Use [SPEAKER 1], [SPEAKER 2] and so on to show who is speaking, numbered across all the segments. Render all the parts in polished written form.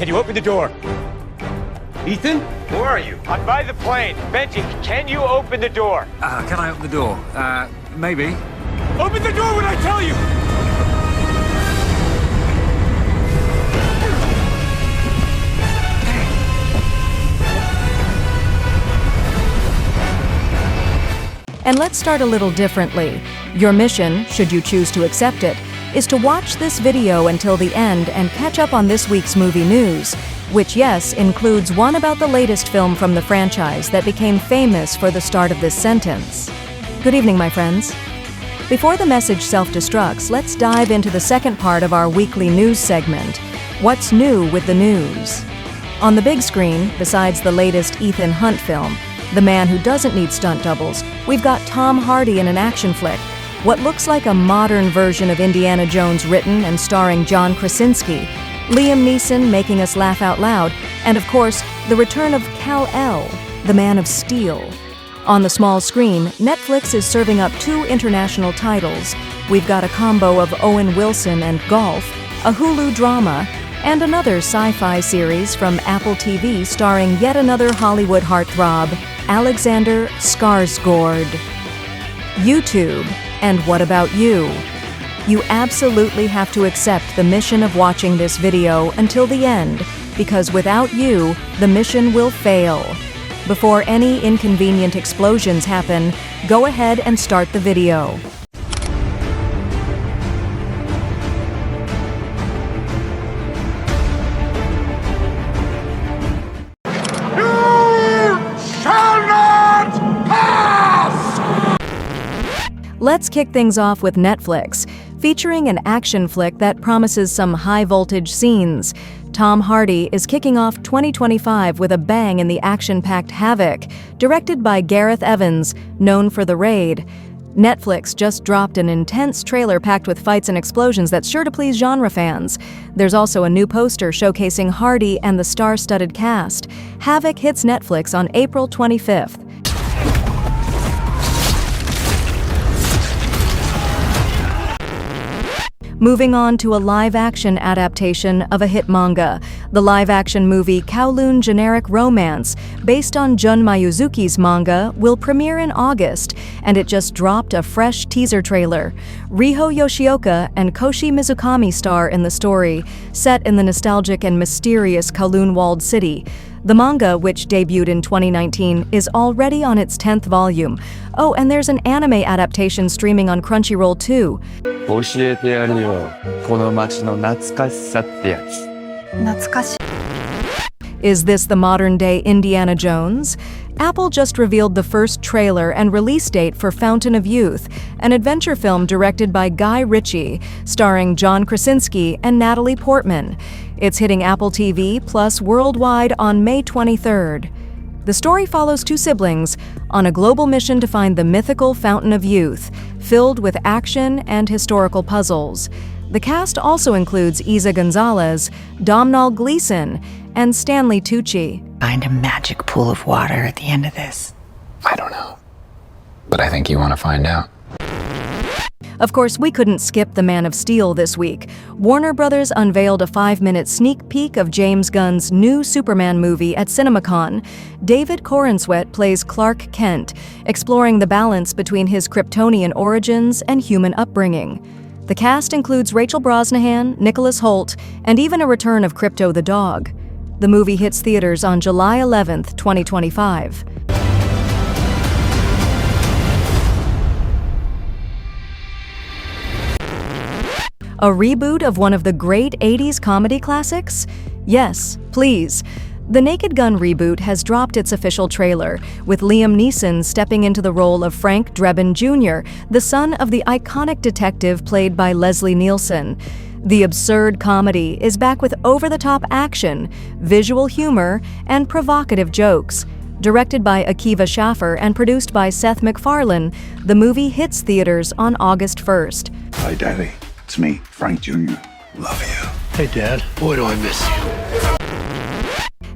[SPEAKER 1] Can you open the door?
[SPEAKER 2] Ethan?
[SPEAKER 1] Where are you? I'm by the plane. Benji, can you open the door?
[SPEAKER 3] Can I open the door? Maybe.
[SPEAKER 1] Open the door when I tell you!
[SPEAKER 4] And let's start a little differently. Your mission, should you choose to accept it, is to watch this video until the end and catch up on this week's movie news, which, yes, includes one about the latest film from the franchise that became famous for the start of this sentence. Good evening, my friends. Before the message self-destructs, let's dive into the second part of our weekly news segment, What's New with the News? On the big screen, besides the latest Ethan Hunt film, The Man Who Doesn't Need Stunt Doubles, we've got Tom Hardy in an action flick, what looks like a modern version of Indiana Jones written and starring John Krasinski, Liam Neeson making us laugh out loud, and of course, the return of Kal-El, the Man of Steel. On the small screen, Netflix is serving up 2 international titles. We've got a combo of Owen Wilson and golf, a Hulu drama, and another sci-fi series from Apple TV starring yet another Hollywood heartthrob, Alexander Skarsgård. YouTube, and what about you? You absolutely have to accept the mission of watching this video until the end, because without you, the mission will fail. Before any inconvenient explosions happen, go ahead and start the video. Let's kick things off with Netflix, featuring an action flick that promises some high-voltage scenes. Tom Hardy is kicking off 2025 with a bang in the action-packed Havoc, directed by Gareth Evans, known for The Raid. Netflix just dropped an intense trailer packed with fights and explosions that's sure to please genre fans. There's also a new poster showcasing Hardy and the star-studded cast. Havoc hits Netflix on April 25th. Moving on to a live-action adaptation of a hit manga, the live-action movie Kowloon Generic Romance, based on Jun Mayuzuki's manga, will premiere in August, and it just dropped a fresh teaser trailer. Riho Yoshioka and Koshi Mizukami star in the story, set in the nostalgic and mysterious Kowloon walled city. The manga, which debuted in 2019, is already on its 10th volume. Oh, and there's an anime adaptation streaming on Crunchyroll too.
[SPEAKER 5] 教えてやるよ、この街の懐かしさってやつ。
[SPEAKER 4] 懐かしい. Is this the modern-day Indiana Jones? Apple just revealed the first trailer and release date for Fountain of Youth, an adventure film directed by Guy Ritchie, starring John Krasinski and Natalie Portman. It's hitting Apple TV Plus worldwide on May 23rd. The story follows 2 siblings on a global mission to find the mythical Fountain of Youth, filled with action and historical puzzles. The cast also includes Isa Gonzalez, Domhnall Gleeson, and Stanley Tucci.
[SPEAKER 6] Find a magic pool of water at the end of this.
[SPEAKER 7] I don't know, but I think you want to find out.
[SPEAKER 4] Of course, we couldn't skip The Man of Steel this week. Warner Brothers unveiled a 5-minute sneak peek of James Gunn's new Superman movie at CinemaCon. David Corenswet plays Clark Kent, exploring the balance between his Kryptonian origins and human upbringing. The cast includes Rachel Brosnahan, Nicholas Hoult, and even a return of Krypto the dog. The movie hits theaters on July 11th, 2025. A reboot of one of the great 80s comedy classics? Yes, please. The Naked Gun reboot has dropped its official trailer, with Liam Neeson stepping into the role of Frank Drebin Jr., the son of the iconic detective played by Leslie Nielsen. The absurd comedy is back with over-the-top action, visual humor, and provocative jokes. Directed by Akiva Schaffer and produced by Seth MacFarlane, the movie hits theaters on August 1st.
[SPEAKER 8] Hi, Daddy. It's me, Frank Jr. Love you.
[SPEAKER 9] Hey, Dad. Boy, do I miss you.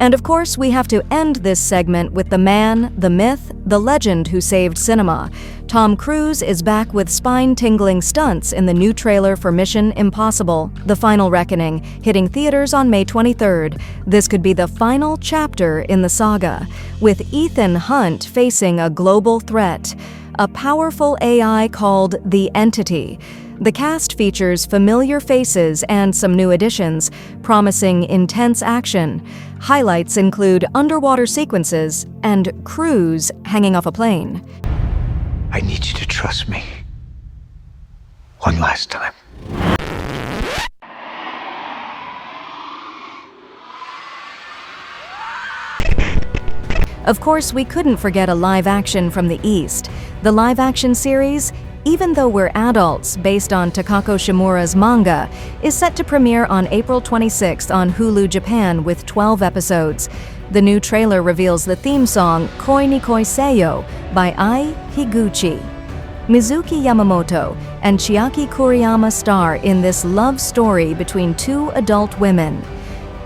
[SPEAKER 4] And of course, we have to end this segment with the man, the myth, the legend who saved cinema. Tom Cruise is back with spine-tingling stunts in the new trailer for Mission Impossible: The Final Reckoning, hitting theaters on May 23rd. This could be the final chapter in the saga, with Ethan Hunt facing a global threat, a powerful AI called the Entity. The cast features familiar faces and some new additions, promising intense action. Highlights include underwater sequences and Cruise hanging off a plane.
[SPEAKER 8] I need you to trust me. One last time.
[SPEAKER 4] Of course, we couldn't forget a live action from the East. The live action series, Even Though We're Adults, based on Takako Shimura's manga, is set to premiere on April 26th on Hulu Japan with 12 episodes. The new trailer reveals the theme song Koi ni Koi Seyo by Ai Higuchi. Mizuki Yamamoto and Chiaki Kuriyama star in this love story between two adult women.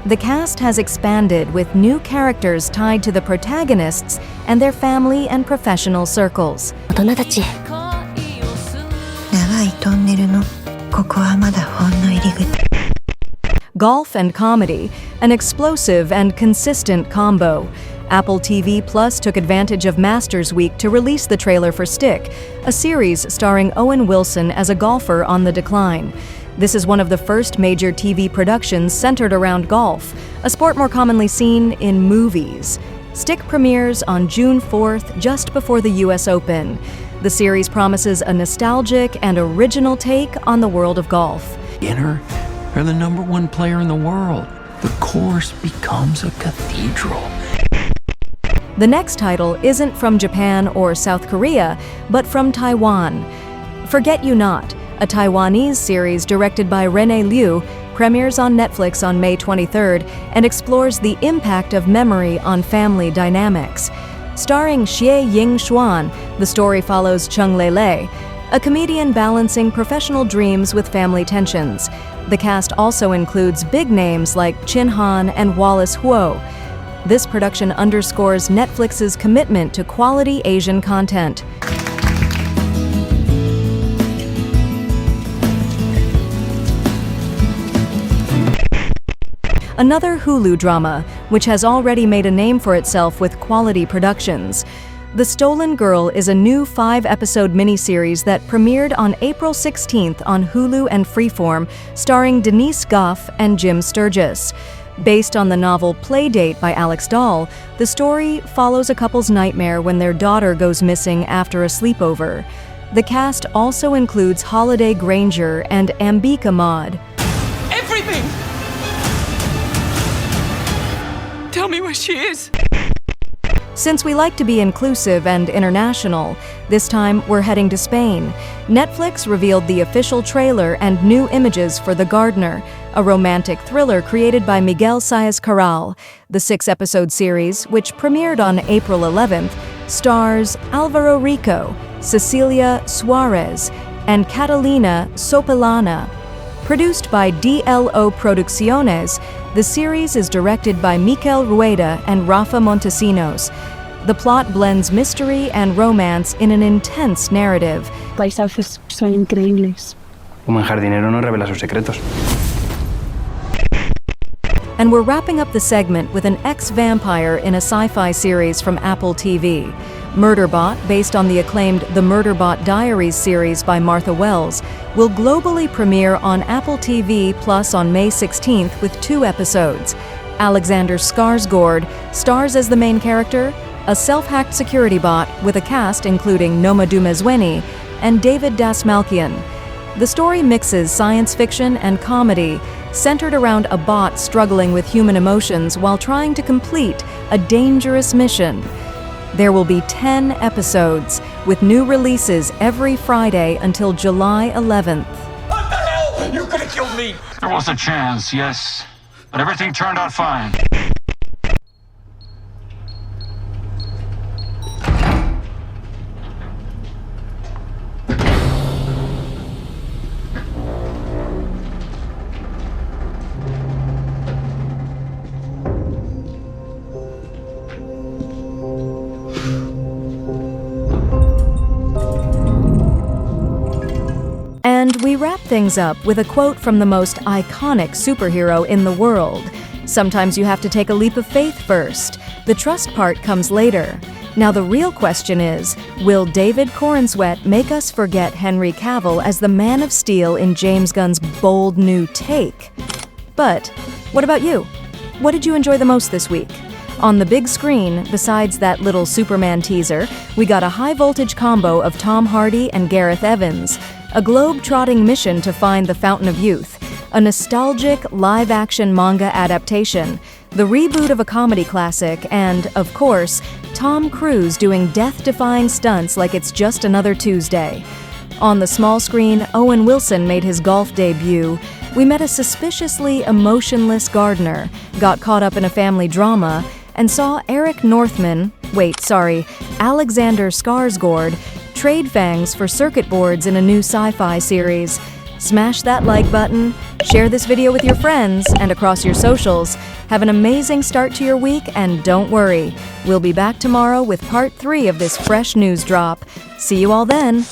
[SPEAKER 4] The cast has expanded with new characters tied to the protagonists and their family and professional circles.
[SPEAKER 6] 大人たち、長いトンネルのここはまだほんの入り口。
[SPEAKER 4] Golf and comedy, an explosive and consistent combo. Apple TV Plus took advantage of Masters Week to release the trailer for Stick, a series starring Owen Wilson as a golfer on the decline. This is one of the first major TV productions centered around golf, a sport more commonly seen in movies. Stick premieres on June 4th, just before the US Open. The series promises a nostalgic and original take on the world of golf.
[SPEAKER 9] Beginner, they're the #1 player in the world. The course becomes a cathedral.
[SPEAKER 4] The next title isn't from Japan or South Korea, but from Taiwan. Forget You Not, a Taiwanese series directed by Rene Liu, premieres on Netflix on May 23rd and explores the impact of memory on family dynamics. Starring Xie Ying Xuan, the story follows Chung Lele, a comedian balancing professional dreams with family tensions. The cast also includes big names like Chin Han and Wallace Huo. This production underscores Netflix's commitment to quality Asian content. Another Hulu drama, which has already made a name for itself with quality productions. The Stolen Girl is a new 5-episode miniseries that premiered on April 16th on Hulu and Freeform, starring Denise Gough and Jim Sturgis. Based on the novel Playdate by Alex Dahl, the story follows a couple's nightmare when their daughter goes missing after a sleepover. The cast also includes Holiday Granger and Ambika Maud.
[SPEAKER 9] Everything! Tell me where she is!
[SPEAKER 4] Since we like to be inclusive and international, this time we're heading to Spain. Netflix revealed the official trailer and new images for The Gardener, a romantic thriller created by Miguel Saez-Corral. The 6-episode series, which premiered on April 11th, stars Alvaro Rico, Cecilia Suarez, and Catalina Sopelana. Produced by DLO Producciones, the series is directed by Miquel Rueda and Rafa Montesinos. The plot blends mystery and romance in an intense narrative.
[SPEAKER 10] Paisajes son increíbles.
[SPEAKER 5] Un buen jardinero no revela sus secretos.
[SPEAKER 4] And we're wrapping up the segment with an ex-vampire in a sci-fi series from Apple TV. Murderbot, based on the acclaimed The Murderbot Diaries series by Martha Wells, will globally premiere on Apple TV Plus on May 16th with 2 episodes. Alexander Skarsgård stars as the main character, a self-hacked security bot with a cast including Noma Dumezweni and David Dasmalkian. The story mixes science fiction and comedy, centered around a bot struggling with human emotions while trying to complete a dangerous mission. There will be 10 episodes, with new releases every Friday until July 11th.
[SPEAKER 1] What the hell? You could have killed me!
[SPEAKER 3] There was a chance, yes. But everything turned out fine.
[SPEAKER 4] things up with a quote from the most iconic superhero in the world. Sometimes you have to take a leap of faith first. The trust part comes later. Now the real question is, will David Corenswet make us forget Henry Cavill as the Man of Steel in James Gunn's bold new take? But what about you? What did you enjoy the most this week? On the big screen, besides that little Superman teaser, we got a high-voltage combo of Tom Hardy and Gareth Evans, a globe-trotting mission to find the Fountain of Youth, a nostalgic live-action manga adaptation, the reboot of a comedy classic, and, of course, Tom Cruise doing death-defying stunts like it's just another Tuesday. On the small screen, Owen Wilson made his golf debut. We met a suspiciously emotionless gardener, got caught up in a family drama, and saw Alexander Skarsgård trade fangs for circuit boards in a new sci-fi series. Smash that like button, share this video with your friends and across your socials. Have an amazing start to your week, and don't worry, we'll be back tomorrow with part 3 of this fresh news drop. See you all then.